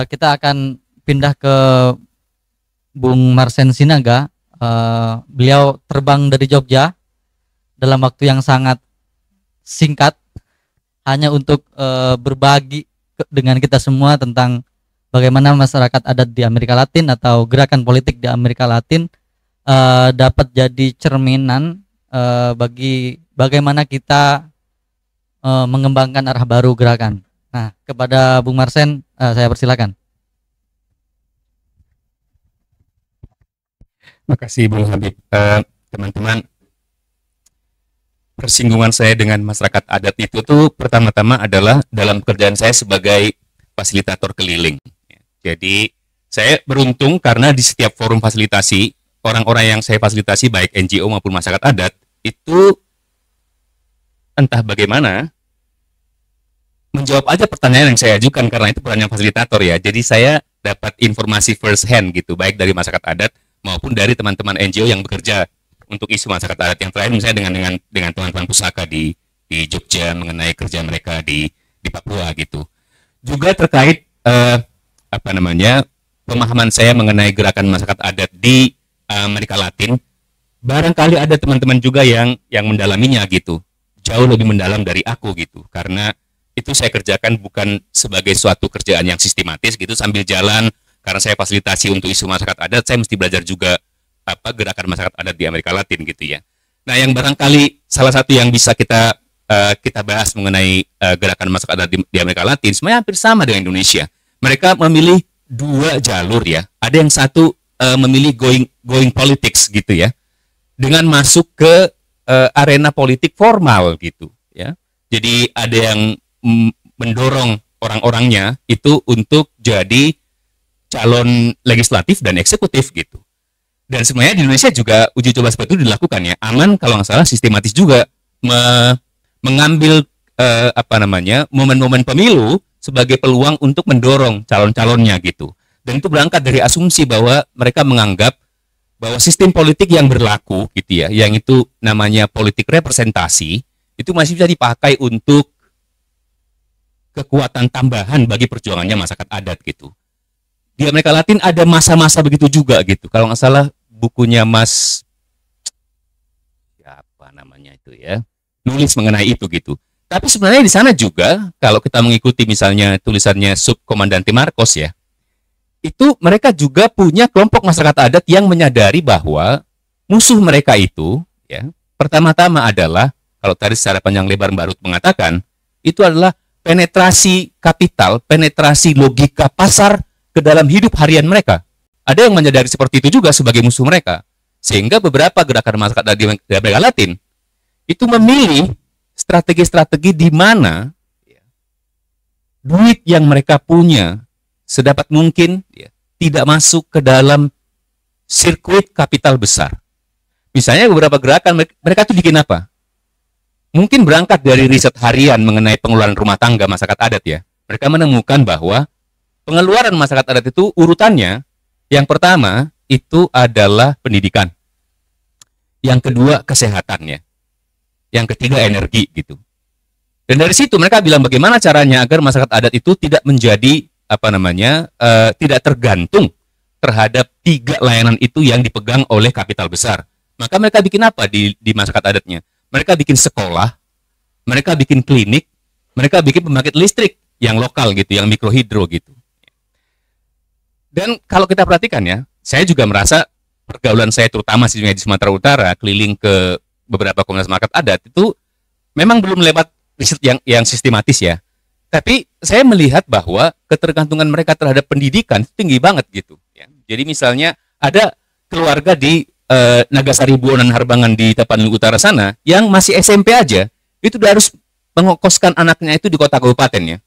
Kita akan pindah ke Bung Marsen Sinaga. Beliau terbang dari Jogja dalam waktu yang sangat singkat hanya untuk berbagi dengan kita semua tentang bagaimana masyarakat adat di Amerika Latin atau gerakan politik di Amerika Latin dapat jadi cerminan bagi bagaimana kita mengembangkan arah baru gerakan. Nah, kepada Bung Marsen saya persilakan. Makasih Bung Habib. Teman-teman, persinggungan saya dengan masyarakat adat itu tuh pertama-tama adalah dalam pekerjaan saya sebagai fasilitator keliling. Jadi saya beruntung karena di setiap forum fasilitasi, orang-orang yang saya fasilitasi baik NGO maupun masyarakat adat itu entah bagaimana menjawab aja pertanyaan yang saya ajukan karena itu perannya fasilitator ya. Jadi saya dapat informasi first hand gitu, baik dari masyarakat adat maupun dari teman-teman NGO yang bekerja untuk isu masyarakat adat. Yang terakhir misalnya dengan teman-teman pusaka di Jogja mengenai kerja mereka di Papua gitu. Juga terkait pemahaman saya mengenai gerakan masyarakat adat di Amerika Latin, barangkali ada teman-teman juga yang mendalaminya gitu, jauh lebih mendalam dari aku gitu, karena itu saya kerjakan bukan sebagai suatu kerjaan yang sistematis gitu sambil jalan, karena saya fasilitasi untuk isu masyarakat adat, saya mesti belajar juga gerakan masyarakat adat di Amerika Latin gitu ya. Nah, yang barangkali salah satu yang bisa kita bahas mengenai gerakan masyarakat adat di Amerika Latin sebenarnya hampir sama dengan Indonesia. Mereka memilih dua jalur ya. Ada yang satu memilih going politics gitu ya, dengan masuk ke arena politik formal gitu ya. Jadi ada yang mendorong orang-orangnya itu untuk jadi calon legislatif dan eksekutif gitu. Dan sebenarnya di Indonesia juga uji coba seperti itu dilakukan ya. Aman kalau nggak salah sistematis juga mengambil momen-momen pemilu sebagai peluang untuk mendorong calon-calonnya gitu. Dan itu berangkat dari asumsi bahwa mereka menganggap bahwa sistem politik yang berlaku gitu ya, yang itu namanya politik representasi, itu masih bisa dipakai untuk kekuatan tambahan bagi perjuangannya masyarakat adat gitu. Di Amerika Latin ada masa-masa begitu juga gitu. Kalau nggak salah bukunya Mas siapa namanya itu ya, nulis mengenai itu gitu. Tapi sebenarnya di sana juga kalau kita mengikuti misalnya tulisannya Subkomandante Marcos ya, itu mereka juga punya kelompok masyarakat adat yang menyadari bahwa musuh mereka itu ya, pertama-tama adalah kalau tadi secara panjang lebar Mbak Ruth mengatakan, itu adalah penetrasi kapital, penetrasi logika pasar ke dalam hidup harian mereka. Ada yang menyadari seperti itu juga sebagai musuh mereka. Sehingga beberapa gerakan masyarakat adat di Amerika Latin itu memilih strategi-strategi di mana ya, duit yang mereka punya sedapat mungkin ya, tidak masuk ke dalam sirkuit kapital besar. Misalnya beberapa gerakan mereka itu bikin apa? Mungkin berangkat dari riset harian mengenai pengeluaran rumah tangga masyarakat adat ya. Mereka menemukan bahwa pengeluaran masyarakat adat itu urutannya, yang pertama itu adalah pendidikan. Yang kedua kesehatannya. Yang ketiga energi gitu. Dan dari situ mereka bilang bagaimana caranya agar masyarakat adat itu tidak menjadi tidak tergantung terhadap tiga layanan itu yang dipegang oleh kapital besar. Maka mereka bikin apa di masyarakat adatnya? Mereka bikin sekolah, mereka bikin klinik, mereka bikin pembangkit listrik yang lokal gitu, yang mikrohidro gitu. Dan kalau kita perhatikan ya, saya juga merasa pergaulan saya terutama di Sumatera Utara, keliling ke beberapa komunitas masyarakat adat itu memang belum lewat riset yang sistematis ya. Tapi saya melihat bahwa ketergantungan mereka terhadap pendidikan tinggi banget gitu. Ya. Jadi misalnya ada keluarga di Nagasari Buonan Harbangan di Tapanuli Utara sana yang masih SMP aja itu udah harus mengkoskan anaknya itu di kota kabupaten ya.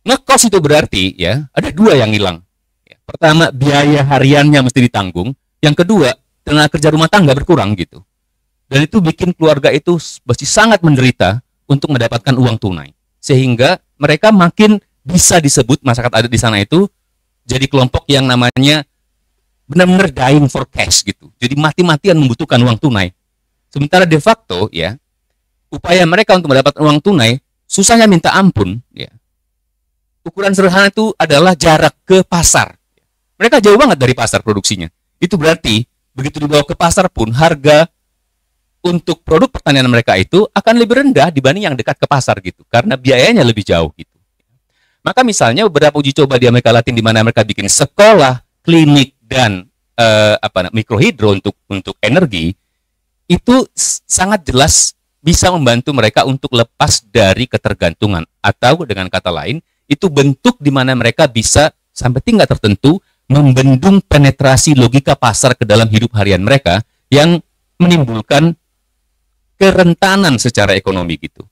Ngekos itu berarti ya ada dua yang hilang. Ya, pertama biaya hariannya mesti ditanggung, yang kedua tenaga kerja rumah tangga berkurang gitu. Dan itu bikin keluarga itu mesti sangat menderita untuk mendapatkan uang tunai. Sehingga mereka makin bisa disebut masyarakat adat di sana itu jadi kelompok yang namanya benar-benar dying for cash gitu. Jadi mati-matian membutuhkan uang tunai. Sementara de facto ya, upaya mereka untuk mendapatkan uang tunai susahnya minta ampun ya. ukuran sederhana itu adalah jarak ke pasar. Mereka jauh banget dari pasar produksinya. Itu berarti begitu dibawa ke pasar pun harga untuk produk pertanian mereka itu akan lebih rendah dibanding yang dekat ke pasar gitu, karena biayanya lebih jauh gitu. Maka misalnya beberapa uji coba di Amerika Latin di mana mereka bikin sekolah, klinik dan mikrohidro untuk energi, itu sangat jelas bisa membantu mereka untuk lepas dari ketergantungan, atau dengan kata lain itu bentuk di mana mereka bisa sampai tingkat tertentu membendung penetrasi logika pasar ke dalam hidup harian mereka yang menimbulkan kerentanan secara ekonomi gitu.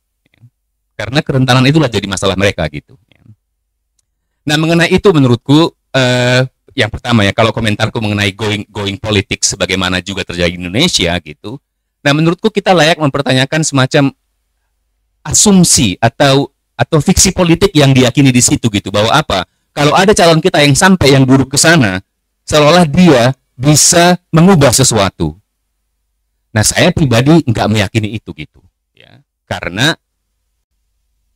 Karena kerentanan itulah jadi masalah mereka gitu. Nah, mengenai itu menurutku yang pertama ya, kalau komentarku mengenai going politik sebagaimana juga terjadi di Indonesia gitu. Nah, menurutku kita layak mempertanyakan semacam asumsi atau fiksi politik yang diyakini di situ gitu, bahwa apa? Kalau ada calon kita yang sampai yang buruk ke sana, seolah-olah dia bisa mengubah sesuatu. Nah, saya pribadi nggak meyakini itu gitu, ya, karena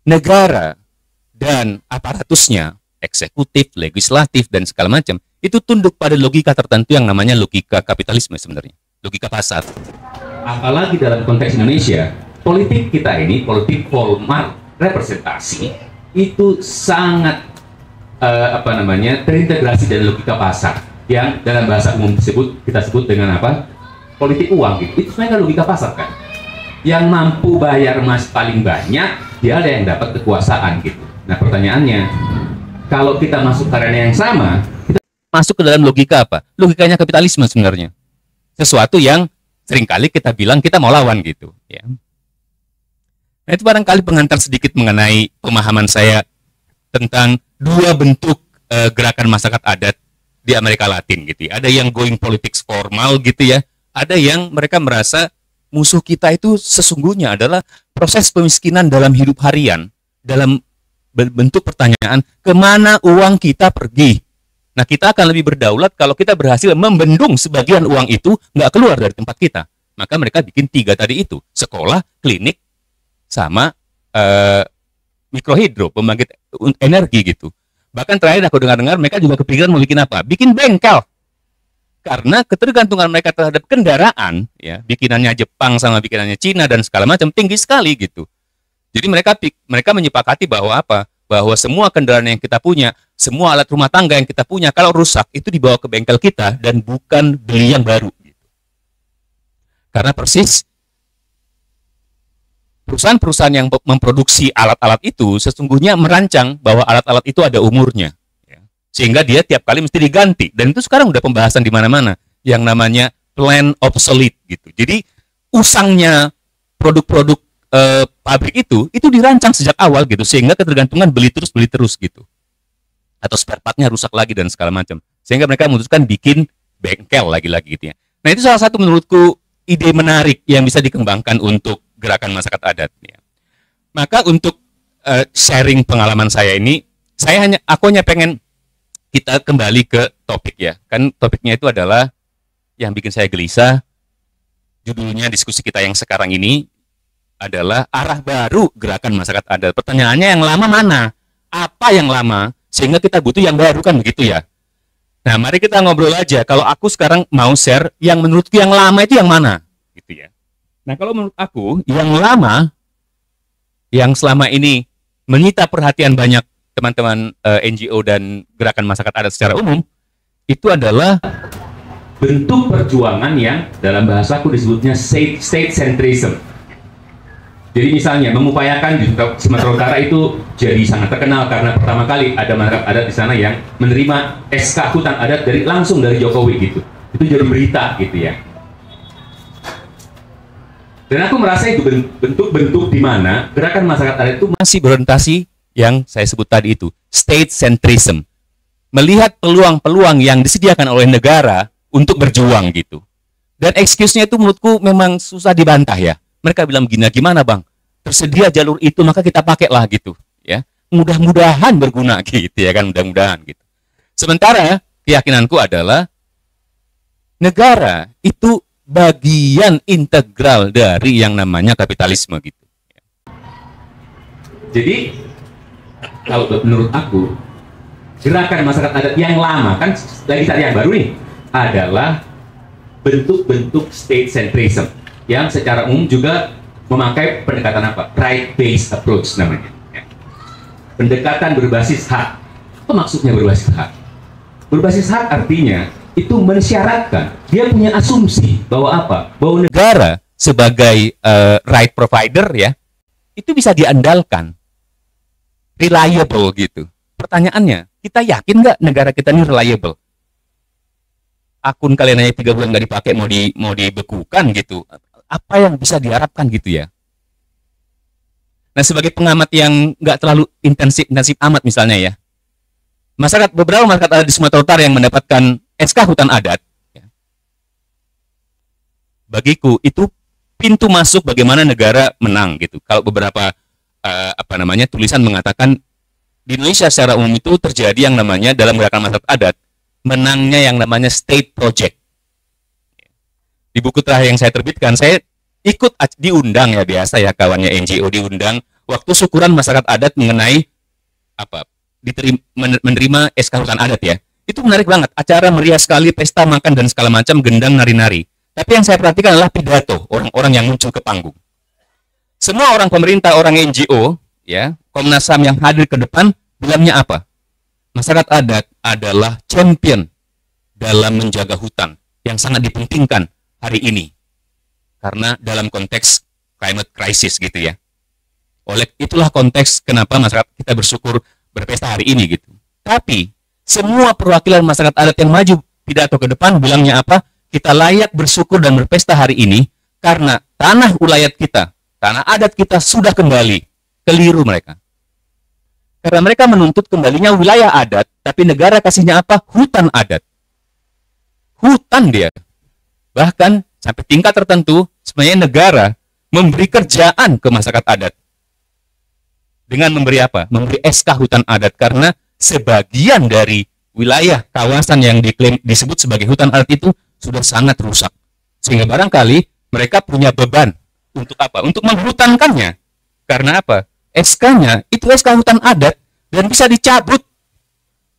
negara dan aparatusnya, eksekutif, legislatif dan segala macam, itu tunduk pada logika tertentu yang namanya logika kapitalisme sebenarnya, logika pasar. Apalagi dalam konteks Indonesia, politik kita ini, politik formal representasi itu sangat terintegrasi dengan logika pasar, yang dalam bahasa umum kita sebut dengan apa? Politik uang gitu. Itu sebenarnya logika pasar kan. Yang mampu bayar emas paling banyak, dia ada yang dapat kekuasaan gitu. Nah, pertanyaannya, kalau kita masuk ke arena yang sama, kita masuk ke dalam logika apa? Logikanya kapitalisme sebenarnya. Sesuatu yang seringkali kita bilang kita mau lawan gitu, ya. Nah, itu barangkali pengantar sedikit mengenai pemahaman saya tentang dua bentuk gerakan masyarakat adat di Amerika Latin gitu ya. Ada yang going politics formal gitu ya. Ada yang mereka merasa musuh kita itu sesungguhnya adalah proses pemiskinan dalam hidup harian, dalam bentuk pertanyaan kemana uang kita pergi. Nah, kita akan lebih berdaulat kalau kita berhasil membendung sebagian uang itu nggak keluar dari tempat kita. Maka mereka bikin 3 tadi itu, sekolah, klinik, sama mikrohidro, pembangkit energi gitu. Bahkan terakhir aku dengar-dengar mereka juga kepikiran mau bikin apa? Bikin bengkel. Karena ketergantungan mereka terhadap kendaraan, ya, bikinannya Jepang sama bikinannya Cina dan segala macam tinggi sekali gitu. Jadi mereka menyepakati bahwa apa? Bahwa semua kendaraan yang kita punya, semua alat rumah tangga yang kita punya, kalau rusak itu dibawa ke bengkel kita dan bukan beli yang baru. Gitu. Karena persis perusahaan-perusahaan yang memproduksi alat-alat itu sesungguhnya merancang bahwa alat-alat itu ada umurnya. Sehingga dia tiap kali mesti diganti. Dan itu sekarang udah pembahasan di mana-mana yang namanya plan obsolete gitu. Jadi usangnya produk-produk pabrik itu dirancang sejak awal gitu, sehingga ketergantungan beli terus gitu. Atau spare partnya rusak lagi dan segala macam. Sehingga mereka memutuskan bikin bengkel lagi-lagi gitu ya. Nah, itu salah satu menurutku ide menarik yang bisa dikembangkan untuk gerakan masyarakat adat ya. Maka untuk sharing pengalaman saya ini, aku hanya pengen kita kembali ke topik ya. Kan topiknya itu adalah yang bikin saya gelisah. Judulnya diskusi kita yang sekarang ini adalah arah baru gerakan masyarakat adat. Pertanyaannya, yang lama mana? Apa yang lama? Sehingga kita butuh yang baru, kan begitu ya. Nah, mari kita ngobrol aja. Kalau aku sekarang mau share yang menurutku yang lama itu yang mana? Gitu ya. Nah, kalau menurut aku yang lama, yang selama ini menyita perhatian banyak teman-teman NGO dan gerakan masyarakat adat secara umum, itu adalah bentuk perjuangan yang dalam bahasaku disebutnya state centrism. Jadi misalnya mengupayakan di Sumatera Utara itu jadi sangat terkenal karena pertama kali ada masyarakat adat di sana yang menerima SK hutan adat langsung dari Jokowi gitu. Itu jadi berita gitu ya. Dan aku merasa itu bentuk-bentuk di mana gerakan masyarakat adat itu masih berorientasi yang saya sebut tadi itu, state centrism. Melihat peluang-peluang yang disediakan oleh negara untuk berjuang gitu. Dan excuse-nya itu menurutku memang susah dibantah ya. Mereka bilang gimana bang? Tersedia jalur itu maka kita pakai lah gitu ya. Mudah-mudahan berguna gitu ya kan, mudah-mudahan gitu. Sementara keyakinanku adalah negara itu bagian integral dari yang namanya kapitalisme gitu. Jadi kalau menurut aku gerakan masyarakat adat yang lama kan lagi cari yang baru nih adalah bentuk-bentuk state centrism yang secara umum juga memakai pendekatan apa? Right based approach namanya. Ya. Pendekatan berbasis hak. Apa maksudnya berbasis hak? Berbasis hak artinya itu mensyaratkan dia punya asumsi bahwa apa? Bahwa negara sebagai right provider ya itu bisa diandalkan, reliable gitu. Pertanyaannya, kita yakin nggak negara kita ini reliable? Akun kalian aja 3 bulan nggak dipakai mau dibekukan gitu. Apa yang bisa diharapkan gitu ya? Nah, sebagai pengamat yang nggak terlalu intensif amat misalnya ya, beberapa masyarakat adat di Sumatera Utara yang mendapatkan SK hutan adat, ya, bagiku itu pintu masuk bagaimana negara menang gitu. Kalau beberapa tulisan mengatakan di Indonesia secara umum itu terjadi yang namanya dalam gerakan masyarakat adat menangnya yang namanya state project. Di buku terakhir yang saya terbitkan, saya ikut diundang ya biasa ya kawannya NGO diundang waktu syukuran masyarakat adat mengenai menerima SK hutan adat ya. Itu menarik banget, acara meriah sekali, pesta makan dan segala macam, gendang nari-nari. Tapi yang saya perhatikan adalah pidato orang-orang yang muncul ke panggung. Semua orang pemerintah, orang NGO, ya, Komnas HAM yang hadir ke depan bilangnya apa? Masyarakat adat adalah champion dalam menjaga hutan yang sangat dipentingkan hari ini. Karena dalam konteks climate crisis gitu ya. Oleh itulah konteks kenapa masyarakat kita bersyukur berpesta hari ini gitu. Tapi semua perwakilan masyarakat adat yang maju pidato ke depan bilangnya apa? Kita layak bersyukur dan berpesta hari ini karena tanah ulayat kita, tanah adat kita sudah kembali. Keliru mereka. Karena mereka menuntut kembalinya wilayah adat, tapi negara kasihnya apa? Hutan adat. Hutan dia. Bahkan sampai tingkat tertentu, sebenarnya negara memberi kerjaan ke masyarakat adat. Dengan memberi apa? Memberi SK hutan adat. Karena sebagian dari wilayah kawasan yang diklaim disebut sebagai hutan adat itu sudah sangat rusak. Sehingga barangkali mereka punya beban. Untuk apa? Untuk menghutankannya. Karena apa? SK-nya itu SK hutan adat dan bisa dicabut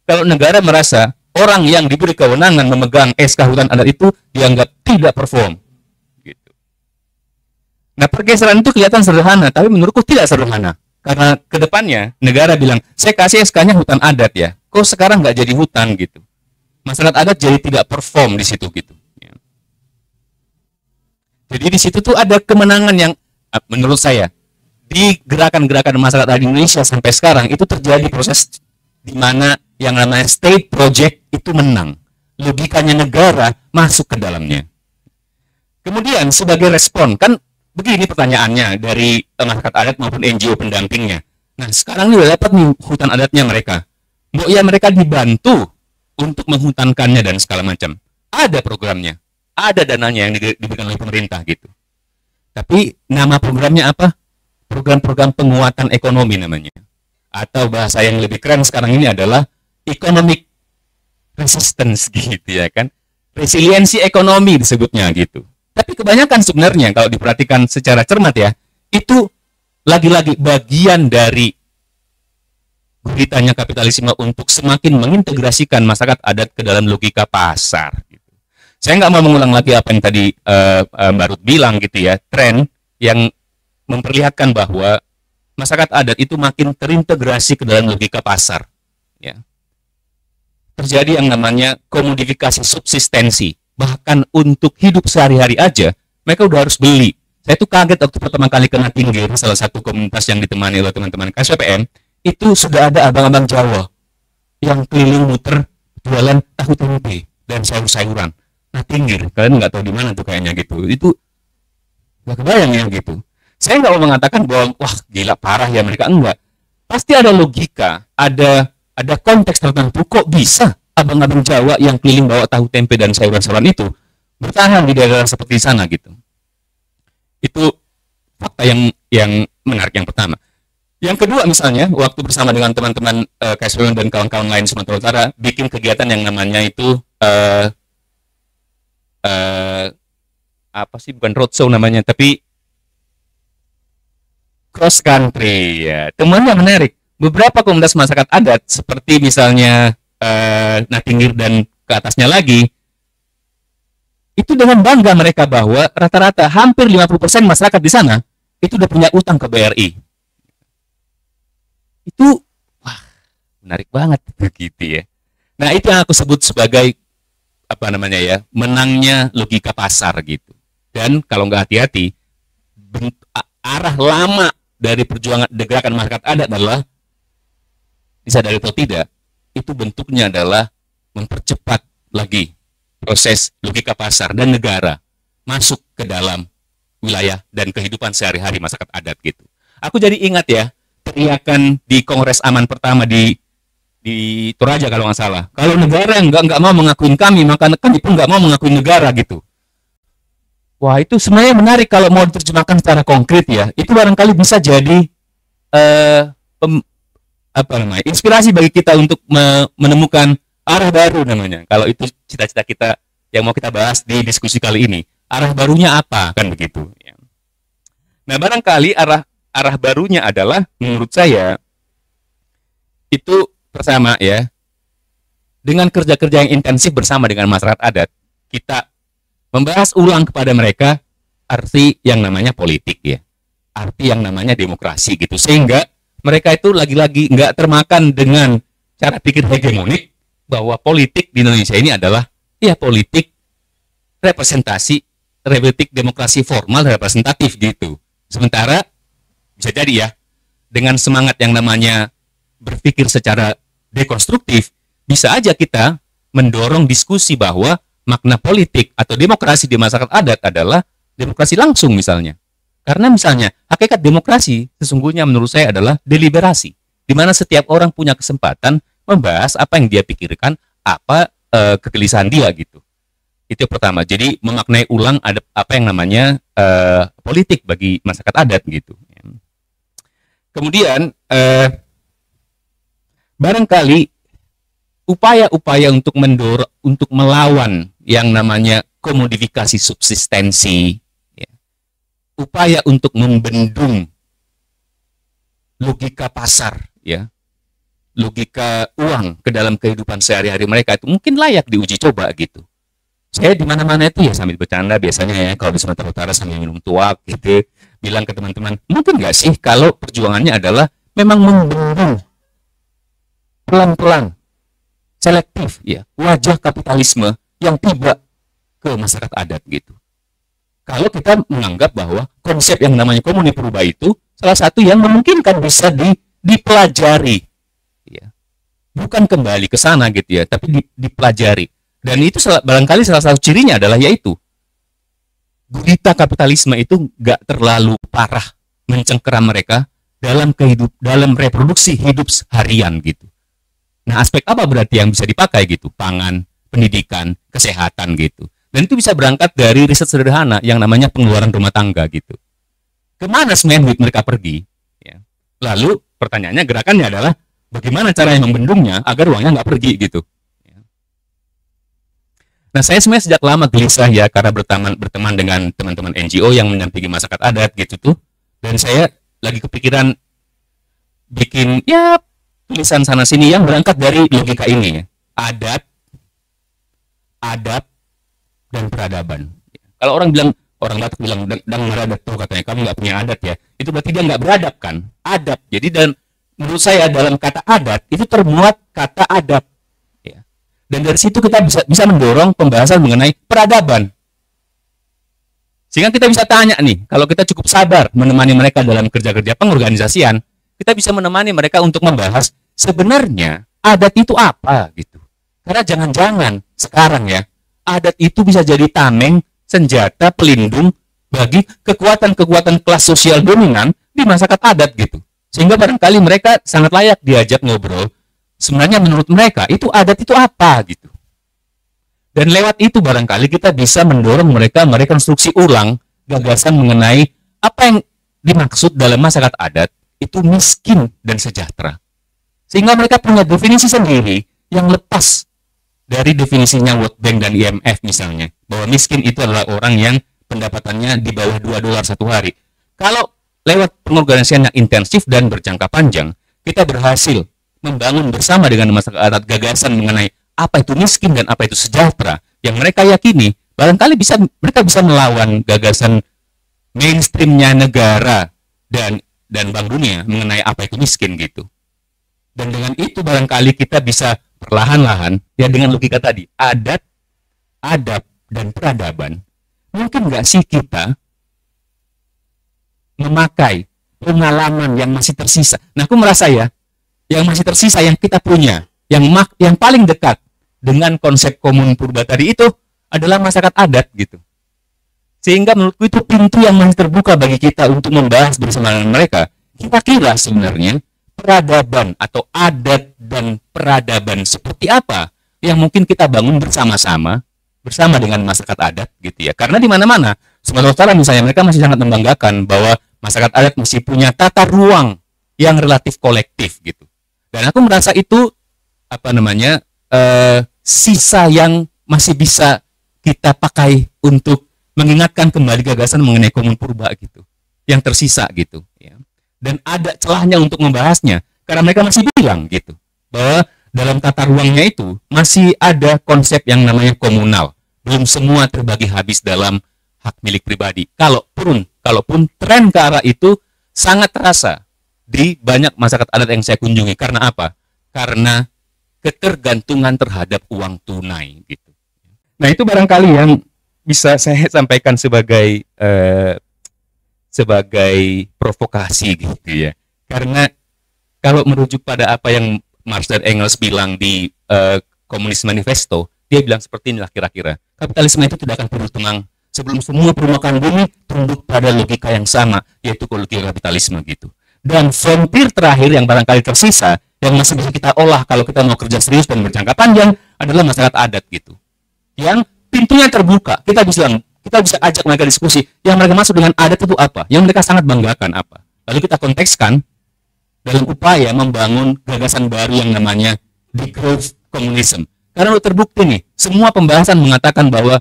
kalau negara merasa orang yang diberi kewenangan memegang SK hutan adat itu dianggap tidak perform. Gitu. Nah, pergeseran itu kelihatan sederhana, tapi menurutku tidak sederhana. Karena kedepannya negara bilang, saya kasih SK-nya hutan adat ya, kok sekarang nggak jadi hutan gitu. Masyarakat adat jadi tidak perform di situ gitu. Jadi di situ tuh ada kemenangan yang menurut saya di gerakan-gerakan masyarakat di Indonesia sampai sekarang itu terjadi proses di mana yang namanya state project itu menang. Logikanya negara masuk ke dalamnya. Kemudian sebagai respon, kan begini pertanyaannya dari masyarakat adat maupun NGO pendampingnya. Nah, sekarang ini udah dapat nih hutan adatnya mereka. Mbok ya mereka dibantu untuk menghutankannya dan segala macam. Ada programnya, ada dananya yang diberikan oleh pemerintah gitu. Tapi nama programnya apa? Program-program penguatan ekonomi namanya. Atau bahasa yang lebih keren sekarang ini adalah economic resistance gitu ya kan. Resiliensi ekonomi disebutnya gitu. Tapi kebanyakan sebenarnya kalau diperhatikan secara cermat ya, itu lagi-lagi bagian dari guritanya kapitalisme untuk semakin mengintegrasikan masyarakat adat ke dalam logika pasar. Gitu. Saya nggak mau mengulang lagi apa yang tadi Mbak Ruth bilang gitu ya, tren yang memperlihatkan bahwa masyarakat adat itu makin terintegrasi ke dalam logika pasar. Ya. Terjadi yang namanya komodifikasi subsistensi. Bahkan untuk hidup sehari-hari aja, mereka udah harus beli. Saya tuh kaget waktu pertama kali kena Tinggir, salah satu komunitas yang ditemani oleh teman-teman KSPM, itu sudah ada abang-abang Jawa yang keliling muter jualan tahu tempe dan sayur-sayuran. Nah, Tinggir, kalian nggak tahu di mana tuh kayaknya gitu. Itu nggak kebayang ya gitu. Saya nggak mau mengatakan bahwa wah gila parah ya mereka, enggak. Pasti ada logika, ada konteks tertentu kok bisa abang-abang Jawa yang keliling bawa tahu tempe dan sayuran-sayuran itu bertahan di daerah seperti sana gitu. Itu fakta yang menarik yang pertama. Yang kedua misalnya waktu bersama dengan teman-teman KSPM dan kawan-kawan lain Sumatera Utara bikin kegiatan yang namanya itu apa sih, bukan roadshow namanya tapi cross country ya. Temannya menarik. beberapa komunitas masyarakat adat seperti misalnya Natingir dan ke atasnya lagi, itu dengan bangga mereka bahwa rata-rata hampir 50% masyarakat di sana itu udah punya utang ke BRI. Itu wah, menarik banget begitu ya. Nah, itu yang aku sebut sebagai apa namanya ya, menangnya logika pasar gitu. Dan kalau nggak hati-hati, arah lama dari perjuangan gerakan masyarakat adat adalah, disadari atau tidak, itu bentuknya adalah mempercepat lagi proses logika pasar dan negara masuk ke dalam wilayah dan kehidupan sehari-hari masyarakat adat gitu. Aku jadi ingat ya, teriakan di Kongres Aman pertama di Toraja kalau nggak salah. Kalau negara nggak mau mengakuin kami, maka kami pun nggak mau mengakuin negara gitu. Wah, itu sebenarnya menarik kalau mau diterjemahkan secara konkret ya. Itu barangkali bisa jadi inspirasi bagi kita untuk menemukan arah baru namanya. Kalau itu cita-cita kita yang mau kita bahas di diskusi kali ini, arah barunya apa kan begitu. Nah, barangkali arah barunya adalah menurut saya itu pertama ya, dengan kerja-kerja yang intensif bersama dengan masyarakat adat, kita membahas ulang kepada mereka arti yang namanya politik ya, arti yang namanya demokrasi gitu, sehingga mereka itu lagi-lagi nggak termakan dengan cara pikir hegemonik bahwa politik di Indonesia ini adalah ya politik representasi, politik demokrasi formal representatif gitu. Sementara bisa jadi ya, dengan semangat yang namanya berpikir secara dekonstruktif, bisa aja kita mendorong diskusi bahwa makna politik atau demokrasi di masyarakat adat adalah demokrasi langsung misalnya. Karena misalnya hakikat demokrasi sesungguhnya menurut saya adalah deliberasi, di mana setiap orang punya kesempatan membahas apa yang dia pikirkan, apa kegelisahan dia gitu. Itu yang pertama. Jadi memaknai ulang ada apa yang namanya politik bagi masyarakat adat gitu. Kemudian barangkali upaya-upaya untuk untuk melawan yang namanya komodifikasi subsistensi, upaya untuk membendung logika pasar, ya, logika uang ke dalam kehidupan sehari-hari mereka itu mungkin layak diuji coba gitu. Saya di mana-mana itu ya sambil bercanda biasanya ya, kalau di Sumatera Utara sambil minum tuak gitu, bilang ke teman-teman, mungkin nggak sih kalau perjuangannya adalah memang membendung pelan-pelan, selektif ya, wajah kapitalisme yang tiba ke masyarakat adat gitu. Kalau kita menganggap bahwa konsep yang namanya komuni purba itu salah satu yang memungkinkan bisa dipelajari, ya. Bukan kembali ke sana gitu ya, tapi dipelajari. Dan itu barangkali salah satu cirinya adalah yaitu gurita kapitalisme itu nggak terlalu parah mencengkeram mereka dalam reproduksi hidup harian gitu. Nah, aspek apa berarti yang bisa dipakai gitu? Pangan, pendidikan, kesehatan gitu. Dan itu bisa berangkat dari riset sederhana yang namanya pengeluaran rumah tangga gitu. Kemana sebenarnya duit mereka pergi? Ya. Lalu pertanyaannya, gerakannya adalah bagaimana caranya membendungnya agar uangnya nggak pergi gitu. Ya. Nah, saya sebenarnya sejak lama gelisah ya karena berteman dengan teman-teman NGO yang mendampingi masyarakat adat gitu tuh. Dan saya lagi kepikiran bikin ya tulisan sana sini yang berangkat dari logika ini ya. Adat, dan peradaban. Kalau orang Batak bilang dang meradat tuh katanya, kamu nggak punya adat ya. Itu berarti dia nggak beradab kan? Adab. Jadi dan menurut saya dalam kata adat itu termuat kata adab. Ya. Dan dari situ kita bisa mendorong pembahasan mengenai peradaban. Sehingga kita bisa tanya nih, kalau kita cukup sabar menemani mereka dalam kerja-kerja pengorganisasian, kita bisa menemani mereka untuk membahas sebenarnya adat itu apa gitu. Karena jangan-jangan sekarang ya, adat itu bisa jadi tameng, senjata pelindung bagi kekuatan-kekuatan kelas sosial dominan di masyarakat adat gitu. Sehingga barangkali mereka sangat layak diajak ngobrol. Sebenarnya menurut mereka itu adat itu apa gitu. Dan lewat itu barangkali kita bisa mendorong mereka merekonstruksi ulang gagasan mengenai apa yang dimaksud dalam masyarakat adat itu miskin dan sejahtera. Sehingga mereka punya definisi sendiri yang lepas dari definisinya World Bank dan IMF misalnya, bahwa miskin itu adalah orang yang pendapatannya di bawah $2 satu hari. Kalau lewat pengorganisasian yang intensif dan berjangka panjang, kita berhasil membangun bersama dengan masyarakat adat gagasan mengenai apa itu miskin dan apa itu sejahtera yang mereka yakini, barangkali mereka bisa melawan gagasan mainstreamnya negara dan Bank Dunia mengenai apa itu miskin gitu. Dan dengan itu barangkali kita bisa perlahan-lahan ya dengan logika tadi, adat, adab dan peradaban. Mungkin nggak sih kita memakai pengalaman yang masih tersisa. Nah, aku merasa ya, yang masih tersisa yang kita punya, yang paling dekat dengan konsep komun purba tadi itu adalah masyarakat adat gitu. Sehingga menurutku itu pintu yang masih terbuka bagi kita untuk membahas bersama dengan mereka. Kita kira sebenarnya peradaban atau adat dan peradaban seperti apa yang mungkin kita bangun bersama-sama dengan masyarakat adat gitu ya. Karena di mana-mana Sumatera Utara misalnya mereka masih sangat membanggakan bahwa masyarakat adat masih punya tata ruang yang relatif kolektif gitu. Dan aku merasa itu sisa yang masih bisa kita pakai untuk mengingatkan kembali gagasan mengenai komun purba gitu, yang tersisa gitu ya. Dan ada celahnya untuk membahasnya karena mereka masih bilang gitu bahwa dalam tata ruangnya itu masih ada konsep yang namanya komunal, belum semua terbagi habis dalam hak milik pribadi. Kalaupun tren ke arah itu sangat terasa di banyak masyarakat adat yang saya kunjungi. Karena apa? Karena ketergantungan terhadap uang tunai gitu. Nah, itu barangkali yang bisa saya sampaikan sebagai provokasi gitu ya. Karena kalau merujuk pada apa yang Marx dan Engels bilang di Komunis Manifesto, dia bilang seperti inilah kira-kira. Kapitalisme itu tidak akan pernah tenang sebelum semua permukaan bumi tunduk pada logika yang sama, yaitu logika kapitalisme gitu. Dan frontier terakhir yang barangkali tersisa, yang masih bisa kita olah kalau kita mau kerja serius dan berjangka panjang adalah masyarakat adat gitu. Yang pintunya terbuka, kita bisa ajak mereka diskusi. Yang mereka masuk dengan adat itu apa? Yang mereka sangat banggakan apa? Lalu kita kontekskan dalam upaya membangun gagasan baru yang namanya degrowth communism. Karena terbukti nih, semua pembahasan mengatakan bahwa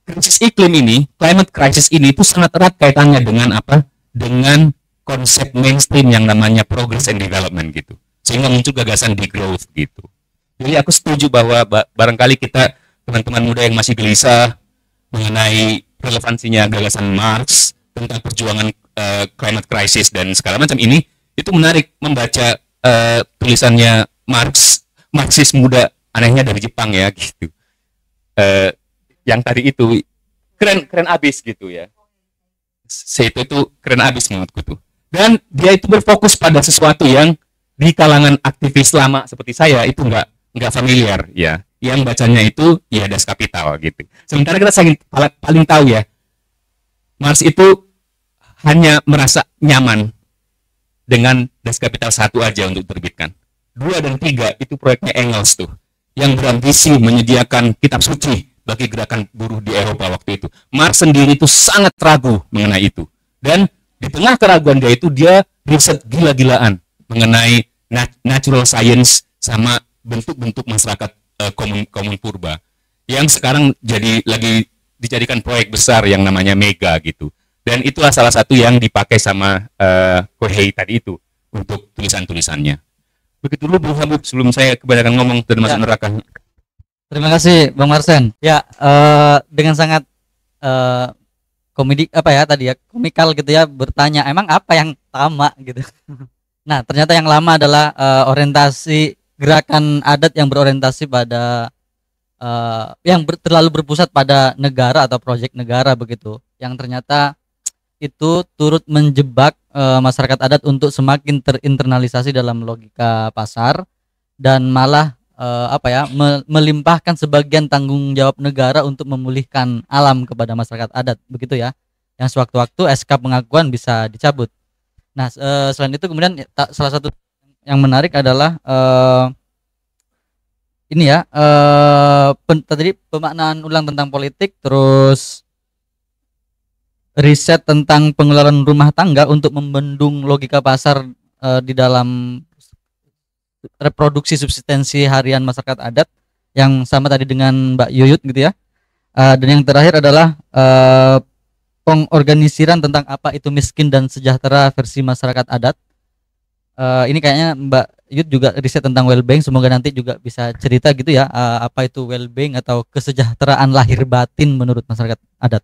krisis iklim ini, climate crisis ini itu sangat erat kaitannya dengan apa? Dengan konsep mainstream yang namanya progress and development gitu. Sehingga muncul gagasan degrowth gitu. Jadi aku setuju bahwa barangkali kita teman-teman muda yang masih gelisah mengenai relevansinya gagasan Marx tentang perjuangan climate crisis dan segala macam ini, itu menarik membaca tulisannya Marxis muda, anehnya dari Jepang ya gitu. Yang tadi itu keren abis gitu ya. Itu keren abis menurutku tuh. Dan dia itu berfokus pada sesuatu yang di kalangan aktivis lama seperti saya itu nggak familiar ya. Yang bacanya itu ya Das Kapital gitu. Sementara kita paling tahu ya, Marx itu hanya merasa nyaman dengan Das Kapital 1 aja untuk diterbitkan. 2 dan 3 itu proyeknya Engels tuh, yang berambisi menyediakan kitab suci bagi gerakan buruh di Eropa waktu itu. Marx sendiri itu sangat ragu mengenai itu. Dan di tengah keraguan dia riset gila-gilaan mengenai natural science sama bentuk-bentuk masyarakat komun purba yang sekarang lagi dijadikan proyek besar yang namanya Mega gitu. Dan itulah salah satu yang dipakai sama Kohei tadi itu untuk tulisan-tulisannya. Begitu dulu Bung Habib sebelum saya kebanyakan ngomong dan masuk neraka. Terima kasih Bang Marsen. Ya, dengan sangat komikal gitu ya, bertanya emang apa yang lama gitu. Nah, ternyata yang lama adalah orientasi gerakan adat yang berorientasi pada terlalu berpusat pada negara atau proyek negara begitu, yang ternyata itu turut menjebak masyarakat adat untuk semakin terinternalisasi dalam logika pasar dan malah melimpahkan sebagian tanggung jawab negara untuk memulihkan alam kepada masyarakat adat begitu ya, yang sewaktu-waktu SK pengakuan bisa dicabut. Nah, selain itu kemudian salah satu yang menarik adalah tadi pemaknaan ulang tentang politik, terus riset tentang pengelolaan rumah tangga untuk membendung logika pasar di dalam reproduksi subsistensi harian masyarakat adat, yang sama tadi dengan Mbak Yuyut gitu ya. Dan yang terakhir adalah pengorganisiran tentang apa itu miskin dan sejahtera versi masyarakat adat, Ini kayaknya Mbak Yud juga riset tentang well-being, semoga nanti juga bisa cerita gitu ya, apa itu well-being atau kesejahteraan lahir batin menurut masyarakat adat.